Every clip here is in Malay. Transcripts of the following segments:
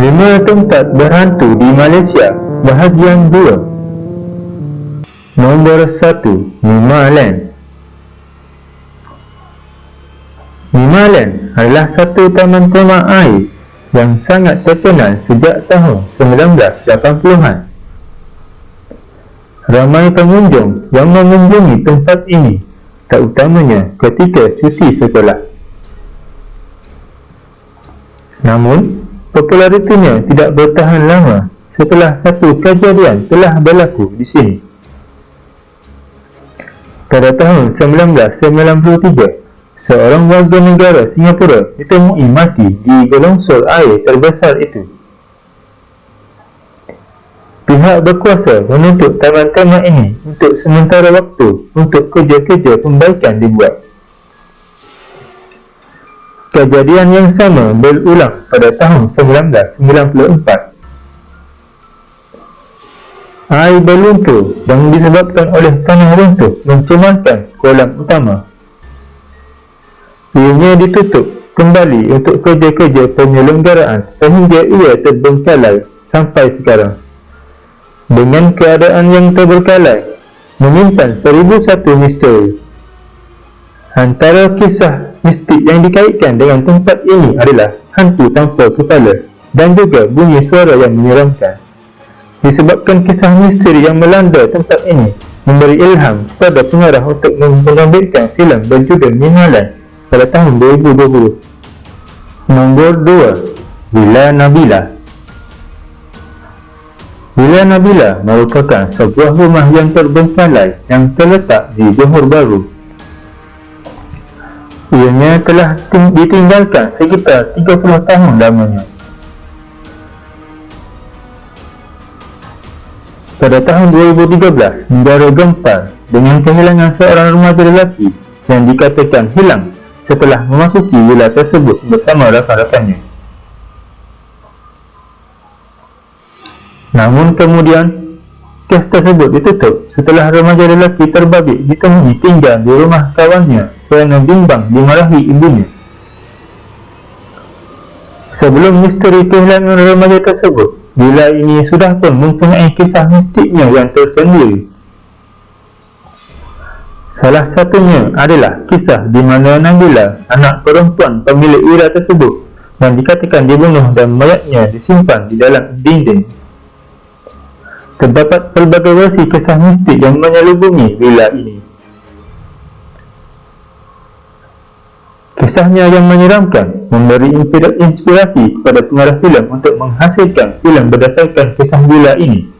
5 tempat berhantu di Malaysia bahagian 2. Nombor 1, Mimaland. Mimaland adalah satu taman tema air yang sangat terkenal sejak tahun 1980-an. Ramai pengunjung yang mengunjungi tempat ini, terutamanya ketika cuti sekolah. Namun, popularitinya tidak bertahan lama setelah satu kejadian telah berlaku di sini. Pada tahun 1993, seorang warga negara Singapura ditemui mati di gelongsor air terbesar itu. Pihak berkuasa menuntut taman tema ini untuk sementara waktu untuk kerja-kerja pembaikan dibuat. Kejadian yang sama berulang pada tahun 1994. Air berlumpur yang disebabkan oleh tanah runtuh mencemarkan kolam utama. Ianya ditutup kembali untuk kerja-kerja penyelenggaraan sehingga ia terbengkalai sampai sekarang. Dengan keadaan yang terbengkalai, menyimpan 1001 misteri. Antara kisah mistik yang dikaitkan dengan tempat ini adalah hantu tanpa kepala dan juga bunyi suara yang menyeramkan. Disebabkan kisah misteri yang melanda tempat ini memberi ilham kepada pengarah untuk mengambilkan filem berjudul Mimaland pada tahun 2020. Nombor 2, Villa Nabila. Villa Nabila merupakan sebuah rumah yang terbengkalai yang terletak di Johor Bahru. Ianya telah ditinggalkan sekitar 30 tahun lamanya. Pada tahun 2013, negara gempar dengan kehilangan seorang remaja lelaki yang dikatakan hilang setelah memasuki villa tersebut bersama rakan-rakannya. Namun kemudian, kes tersebut ditutup setelah remaja lelaki terbabit ditemui tinggal di rumah kawannya kerana bimbang dimarahi ibunya. Sebelum misteri kehilangan remaja tersebut, villa ini sudah pun mempunyai kisah mistiknya yang tersendiri. Salah satunya adalah kisah di mana Nabila, anak perempuan pemilik villa tersebut, yang dikatakan dibunuh dan mayatnya disimpan di dalam dinding. Terdapat pelbagai versi kisah mistik yang menyelubungi villa ini. Kisahnya yang menyeramkan memberi inspirasi kepada pengarah filem untuk menghasilkan filem berdasarkan kisah villa ini.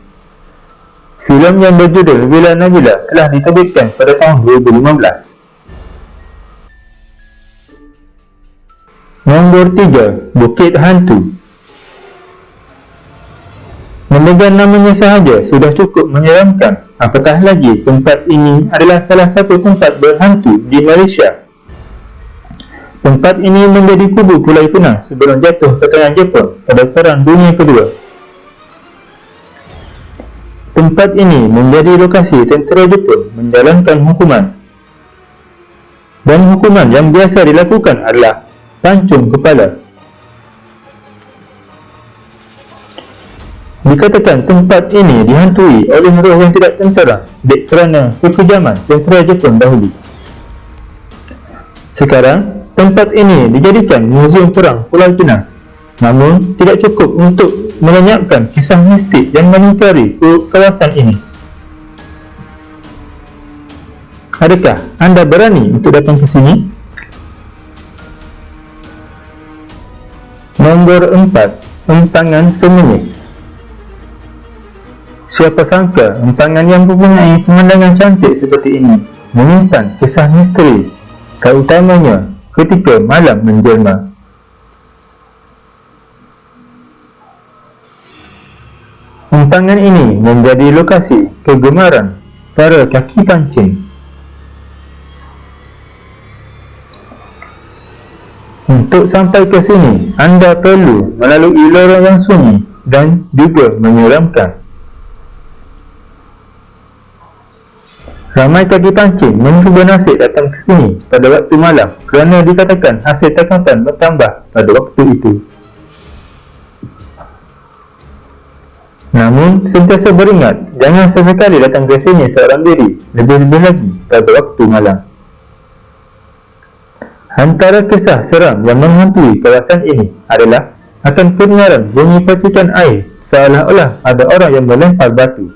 Filem yang berjudul Villa Nabila telah diterbitkan pada tahun 2015. Nombor 3, Bukit Hantu. Mendengar namanya sahaja sudah cukup menyeramkan, apatah lagi tempat ini adalah salah satu tempat berhantu di Malaysia. Tempat ini menjadi kubu Kulai Penang sebelum jatuh ke tangan Jepun pada Perang Dunia Kedua. Tempat ini menjadi lokasi tentera Jepun menjalankan hukuman. Dan hukuman yang biasa dilakukan adalah pancung kepala. Dikatakan tempat ini dihantui oleh roh yang tidak tenteram kerana kekejaman tentera Jepun dahulu. Sekarang, tempat ini dijadikan Muzium Perang Pulau Pinang. Namun, tidak cukup untuk melenyapkan kisah mistik yang melingkari kawasan ini. Adakah anda berani untuk datang ke sini? Nombor 4, Empangan Semenyih. Siapa sangka empangan yang mempunyai pemandangan cantik seperti ini menyimpan kisah misteri, terutamanya ketika malam menjelma. Empangan ini menjadi lokasi kegemaran para kaki pancing. Untuk sampai ke sini, anda perlu melalui lorong yang sunyi dan juga menyeramkan. Ramai kaki pancing mencuba nasib datang ke sini pada waktu malam kerana dikatakan hasil tangkapan bertambah pada waktu itu. Namun, sentiasa beringat, jangan sesekali datang ke sini seorang diri, lebih-lebih lagi pada waktu malam. Antara kisah seram yang menghantui kawasan ini adalah akan kedengaran bunyi percikan air seolah-olah ada orang yang melempar batu.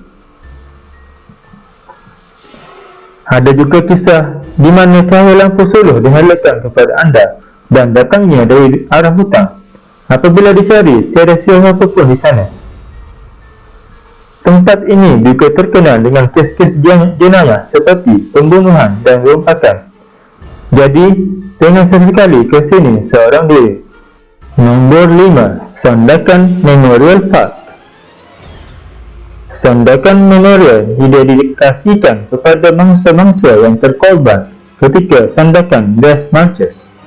Ada juga kisah di mana cahaya lampu suluh dihalatkan kepada anda dan datangnya dari arah hutang. Apabila dicari, tiada siapa pun di sana. Tempat ini juga terkenal dengan kes-kes jenayah seperti pembunuhan dan rompakan. Jadi, jangan sesekali ke sini seorang diri. Nombor 5. Sandakan Memorial Park. Sandakan Memorial didedikasikan kepada bangsa-bangsa yang terkorban ketika sandakan Death Marches.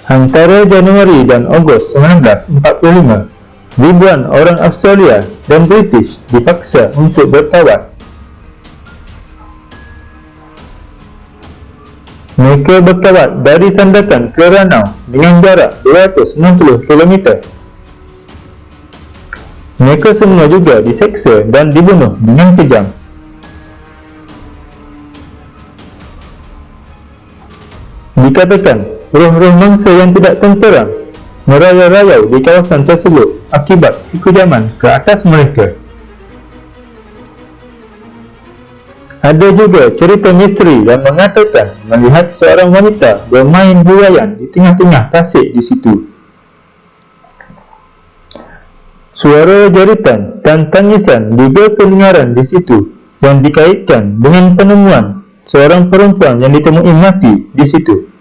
Antara Januari dan Ogos 1945, ribuan orang Australia dan British dipaksa untuk bertawar. Mereka berkawat dari sandakan ke Ranau dengan jarak 260 km. Mereka semua juga diseksa dan dibunuh dengan kejam. Dikatakan, roh-roh mangsa yang tidak tenteram merayau-rayau di kawasan tersebut akibat kekejaman ke atas mereka. Ada juga cerita misteri yang mengatakan melihat seorang wanita bermain huraian di tengah-tengah tasik di situ. Suara jeritan dan tangisan juga kedengaran di situ yang dikaitkan dengan penemuan seorang perempuan yang ditemui mati di situ.